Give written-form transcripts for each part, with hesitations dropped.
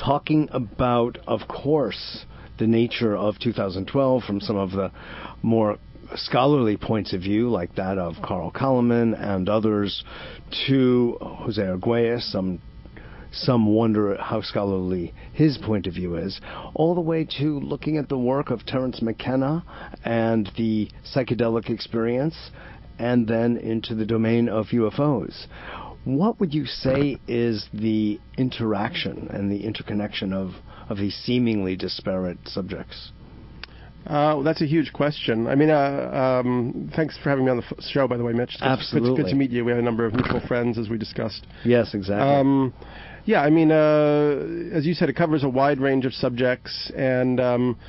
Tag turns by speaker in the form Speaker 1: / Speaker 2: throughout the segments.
Speaker 1: talking about, of course, the nature of 2012 from some of the more scholarly points of view, like that of Carl Kalaman and others, to Jose Arguelles. Some wonder how scholarly his point of view is, all the way to looking at the work of Terence McKenna and the psychedelic experience, and then into the domain of UFOs. What would you say is the interaction and the interconnection of these seemingly disparate subjects?
Speaker 2: That's a huge question. I mean, thanks for having me on the show, by the way, Mitch.
Speaker 1: Absolutely.
Speaker 2: Good to meet you. We have a number of mutual friends, as we discussed.
Speaker 1: Yes, exactly.
Speaker 2: Yeah, I mean, as you said, it covers a wide range of subjects, and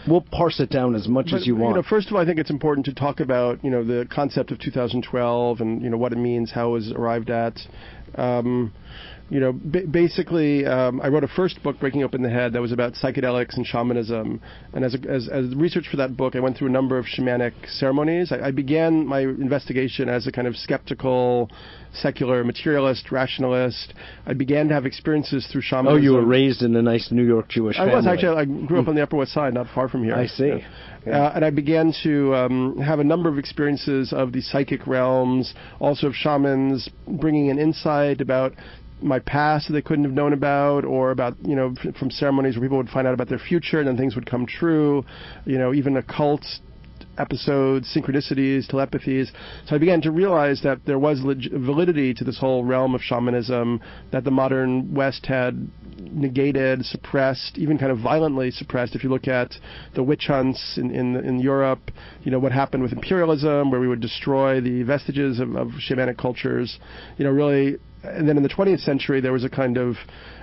Speaker 1: we'll parse it down as much as you want.
Speaker 2: First of all, I think it's important to talk about, the concept of 2012 and, what it means, how it was arrived at. Basically, I wrote a first book, Breaking Open the Head, that was about psychedelics and shamanism. And as research for that book, I went through a number of shamanic ceremonies. I began my investigation as a kind of skeptical, secular, materialist, rationalist. I began to have experiences through shamanism.
Speaker 1: Oh, you were raised in a nice New York Jewish family.
Speaker 2: I was, actually. I grew up on the Upper West Side, not far from here.
Speaker 1: I see.
Speaker 2: Yeah. And I began to have a number of experiences of the psychic realms, also of shamans, bringing an insight about my past that they couldn't have known about, or about, from ceremonies where people would find out about their future and then things would come true, even occult episodes, synchronicities, telepathies. So I began to realize that there was validity to this whole realm of shamanism that the modern West had negated, suppressed, even kind of violently suppressed. If you look at the witch hunts in Europe, what happened with imperialism, where we would destroy the vestiges of shamanic cultures, really. And then in the 20th century, there was a kind of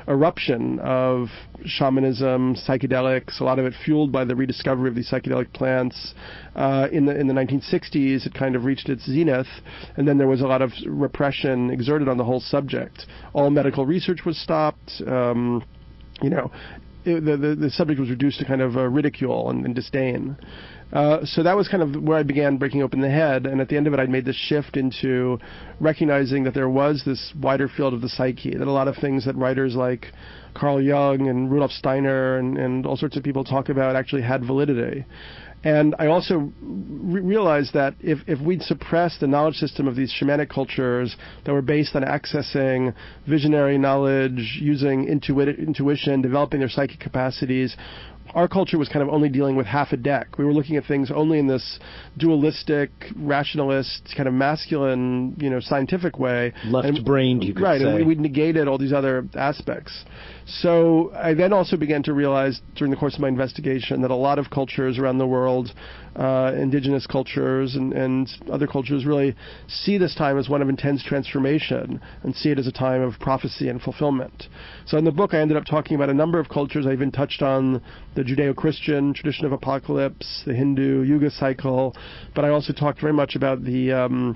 Speaker 2: eruption of shamanism, psychedelics, a lot of it fueled by the rediscovery of these psychedelic plants. In the 1960s, it kind of reached its zenith, and then there was a lot of repression exerted on the whole subject. All medical research was stopped. The subject was reduced to kind of ridicule and disdain. So that was kind of where I began breaking open the head, and at the end of it, I'd made this shift into recognizing that there was this wider field of the psyche, that a lot of things that writers like Carl Jung and Rudolf Steiner and all sorts of people talk about actually had validity. And I also realized that if we'd suppressed the knowledge system of these shamanic cultures that were based on accessing visionary knowledge, using intuition, developing their psychic capacities, our culture was kind of only dealing with half a deck. We were looking at things only in this dualistic, rationalist, kind of masculine, scientific way.
Speaker 1: Left-brained, you could say.
Speaker 2: Right, and we negated all these other aspects. So I then also began to realize during the course of my investigation that a lot of cultures around the world, indigenous cultures and other cultures, really see this time as one of intense transformation and see it as a time of prophecy and fulfillment. So in the book, I ended up talking about a number of cultures. I even touched on the Judeo-Christian tradition of apocalypse, the Hindu Yuga cycle, but I also talked very much about the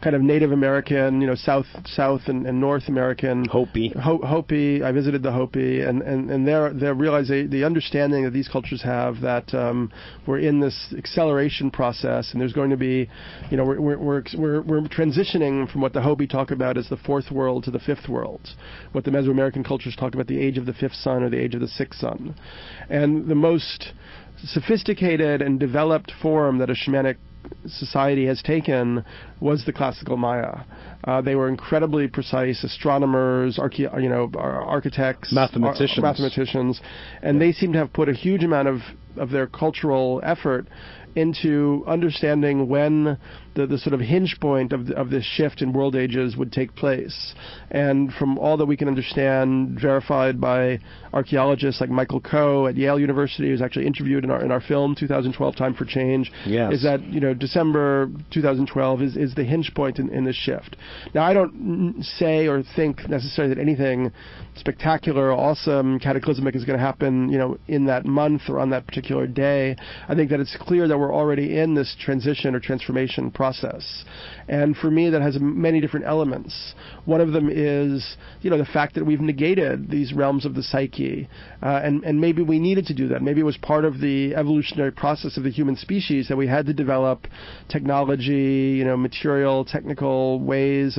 Speaker 2: kind of Native American, South and North American Hopi. I visited the Hopi, and they realized the understanding that these cultures have that we're in this acceleration process, and there's going to be, we're transitioning from what the Hopi talk about as the fourth world to the fifth world, what the Mesoamerican cultures talk about the age of the fifth sun or the age of the sixth sun, and the most sophisticated and developed form that a shamanic society has taken was the classical Maya. They were incredibly precise astronomers, architects, mathematicians, and they seem to have put a huge amount of their cultural effort into understanding when the sort of hinge point of this shift in world ages would take place. And from all that we can understand, verified by archaeologists like Michael Coe at Yale University, who's actually interviewed in our film 2012 Time for Change,
Speaker 1: yes,
Speaker 2: is that December 2012 is the hinge point in this shift. Now, I don't say or think necessarily that anything spectacular, awesome, cataclysmic is going to happen, in that month or on that particular day. I think that it's clear that we're already in this transition or transformation process. process. And for me, that has many different elements. One of them is, the fact that we've negated these realms of the psyche, and maybe we needed to do that. Maybe it was part of the evolutionary process of the human species that we had to develop technology, material, technical ways.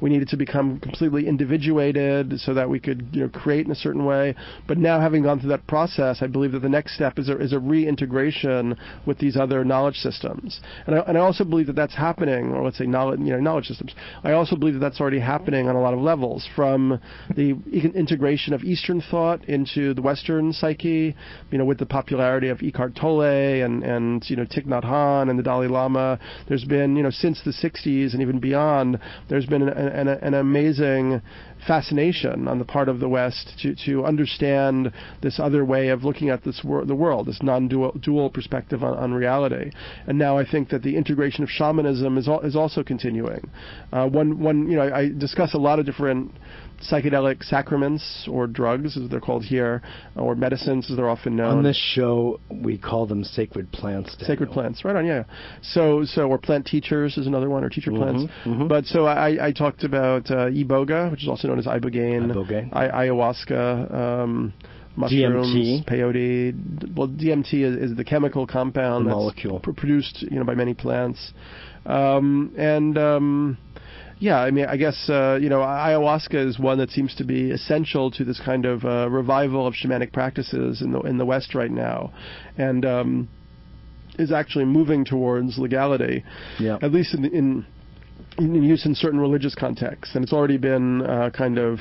Speaker 2: We needed to become completely individuated so that we could, create in a certain way. But now, having gone through that process, I believe that the next step is a reintegration with these other knowledge systems. And I also believe that that's happening, or let's say knowledge systems. I also believe that that's already happening on a lot of levels, from the integration of Eastern thought into the Western psyche, with the popularity of Eckhart Tolle and Thich Nhat Hanh and the Dalai Lama. There's been, since the 60s and even beyond, there's been an amazing fascination on the part of the West to understand this other way of looking at the world, this non-dual perspective on reality. And now I think that the integration of shamanism is also continuing. I discuss a lot of different psychedelic sacraments, or drugs as they're called here, or medicines as they're often known.
Speaker 1: On this show, we call them sacred plants, Daniel.
Speaker 2: Sacred plants, right on, yeah. So or plant teachers is another one, or teacher plants.
Speaker 1: Mm-hmm.
Speaker 2: But so I talked about iboga, which is also known as ibogaine, ayahuasca, mushrooms,
Speaker 1: DMT.
Speaker 2: Peyote. Well, DMT is the chemical compound,
Speaker 1: the
Speaker 2: that's
Speaker 1: molecule
Speaker 2: produced, by many plants, yeah, I guess, ayahuasca is one that seems to be essential to this kind of revival of shamanic practices in the West right now, and is actually moving towards legality, at least in use in certain religious contexts, and it's already been kind of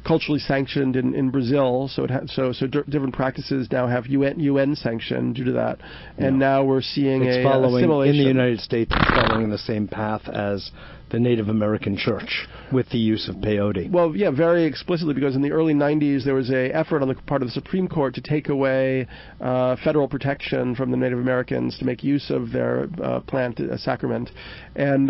Speaker 2: culturally sanctioned in Brazil. So different practices now have UN sanction due to that, and now we're seeing
Speaker 1: it's
Speaker 2: a
Speaker 1: following
Speaker 2: assimilation.
Speaker 1: In the United States. It's following the same path as the Native American Church with the use of peyote.
Speaker 2: Well, yeah, very explicitly, because in the early 90s there was an effort on the part of the Supreme Court to take away federal protection from the Native Americans to make use of their plant sacrament. And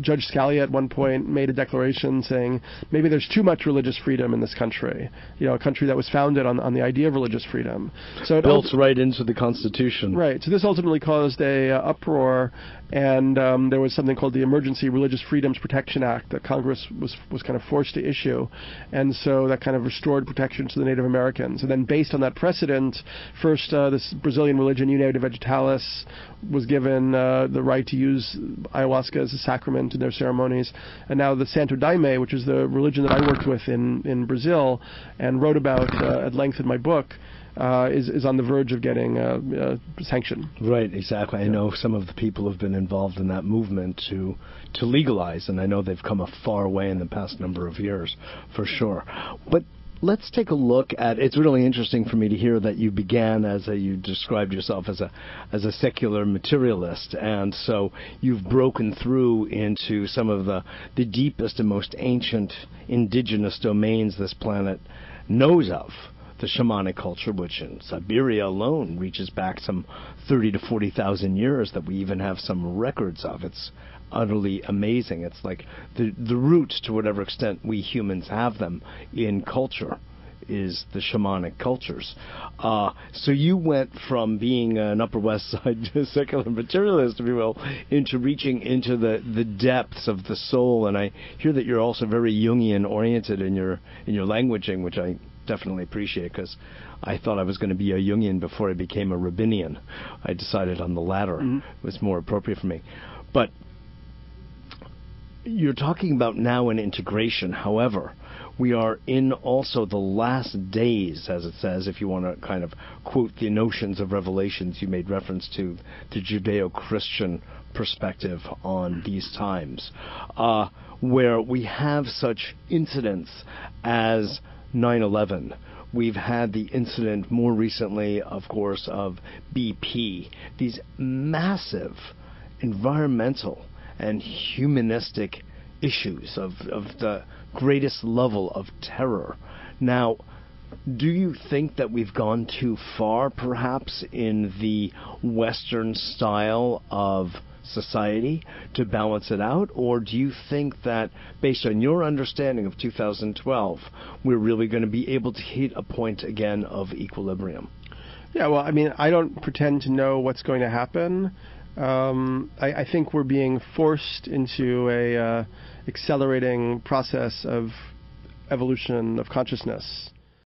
Speaker 2: Judge Scalia at one point made a declaration saying maybe there's too much religious freedom in this country, a country that was founded on the idea of religious freedom. So it
Speaker 1: built right into the Constitution.
Speaker 2: Right. So this ultimately caused a uproar, and there was something called the Emergency Religious Freedoms Protection Act that Congress was kind of forced to issue, and so that kind of restored protection to the Native Americans. And then based on that precedent, first this Brazilian religion, União de Vegetalis, was given the right to use ayahuasca as a sacrament in their ceremonies, and now the Santo Daime, which is the religion that I worked with in Brazil and wrote about at length in my book, is on the verge of getting sanction.
Speaker 1: Right, exactly. I know some of the people who have been involved in that movement to legalize, and I know they've come a far way in the past number of years, for sure. But let's take a look at, it's really interesting for me to hear that you began you described yourself as a secular materialist, and so you've broken through into some of the deepest and most ancient indigenous domains this planet knows of. The shamanic culture, which in Siberia alone reaches back some 30 to 40,000 years, that we even have some records of. It's utterly amazing. It's like the roots, to whatever extent we humans have them in culture, is the shamanic cultures. So you went from being an Upper West Side secular materialist, if you will, into reaching into the depths of the soul. And I hear that you're also very Jungian oriented in your languaging, which I definitely appreciate, because I thought I was going to be a Jungian before I became a Rabinian. I decided on the latter. It was more appropriate for me. But you're talking about now an integration. However, we are in also the last days, as it says, if you want to kind of quote the notions of Revelations. You made reference to the Judeo-Christian perspective on these times, where we have such incidents as 9/11. We've had the incident more recently, of course, of BP. These massive environmental and humanistic issues of the greatest level of terror. Now, do you think that we've gone too far, perhaps, in the Western style of society to balance it out? Or do you think that, based on your understanding of 2012, we're really going to be able to hit a point again of equilibrium?
Speaker 2: Yeah, well, I don't pretend to know what's going to happen. I think we're being forced into a accelerating process of evolution of consciousness.